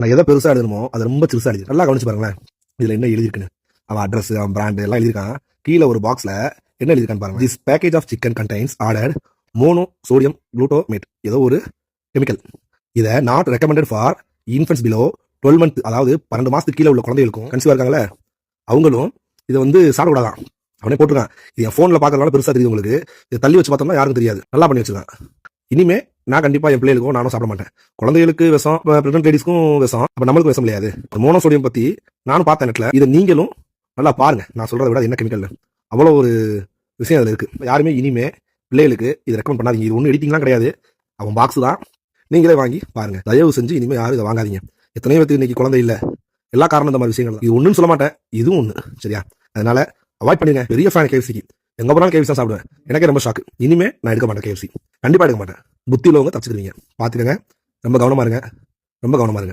நான் எதை பெருசா எழுதணுமோ அதை ரொம்ப சிறுசா எழுதி நல்லா கவனிச்சு பாருங்களேன். இதுல என்ன எழுதிருக்குன்னு, அவன் அட்ரஸ், அவன் பிராண்ட் எல்லாம் எழுதிருக்கான். கீழே ஒரு பாக்ஸ்ல என்ன எழுதிருக்கான்னு பாருங்க. This package of chicken contains added mono sodium glutamate, ஏதோ ஒரு கெமிக்கல். இதை not recommended for infants below 12 month, அதாவது 12 மாசத்துக்கு கீழே உள்ள குழந்தைகளுக்கும் கன்சீவா இருக்காங்களே அவங்களும் இதை சாப்பிடக்கூடாதான். அவனே போட்டிருக்கான். இது என் போன்ல பாக்குறதுனால பெருசா தெரியுது உங்களுக்கு, இதை தள்ளி வச்சு பார்த்தோம்னா யாருக்கும் தெரியாது. நல்லா பண்ணி வச்சிருக்கான். இனிமே நான் கண்டிப்பா என் பிள்ளைகளுக்கும் நானும் சாப்பிட மாட்டேன். குழந்தைகளுக்கு விஷம், பிரெக்னன்ட் லேடிஸ்க்கும் விஷம், அப்ப நம்மளுக்கு விஷம் இல்லையாது. மோனோசோடியம் பத்தி நானும் பார்த்தேன் நெட்ல. இதை நீங்களும் நல்லா பாருங்க. நான் சொல்றதை விட என்ன கெமிக்கல் அவ்வளவு ஒரு விஷயம் அதுல இருக்கு. யாருமே இனிமே பிள்ளைகளுக்கு இதை ரெக்கமெண்ட் பண்ணாதீங்க. இது ஒன்றும் எடிட்டிங்லாம் கிடையாது, அவன் பாக்ஸ் தான். நீங்களே வாங்கி பாருங்க. தயவு செஞ்சு இனிமே யாரும் இதை வாங்காதீங்க. எத்தனையோ பேருக்கு இன்னைக்கு குழந்தை இல்லை, எல்லா காரணம் இந்த மாதிரி விஷயங்கள் தான். இது ஒன்றுன்னு சொல்ல மாட்டேன், இதுவும் ஒன்று. சரியா? அதனால அவாய்ட் பண்ணுங்க. பெரிய ஃபேன் கேஎஃப்சிக்கு, எங்க போனாலும் கேஎஃப்சி தான் சாப்பிடுவேன். எனக்கே ரொம்ப ஷாக்கு. இனிமே நான் எடுக்க மாட்டேன் கேஎஃப்சி, கண்டிப்பா எடுக்க மாட்டேன். புத்தி உள்ளவங்க தப்பிச்சுக்கிறீங்க, பாத்துக்கங்க. ரொம்ப கவனமா இருங்க, ரொம்ப கவனமா இருங்க.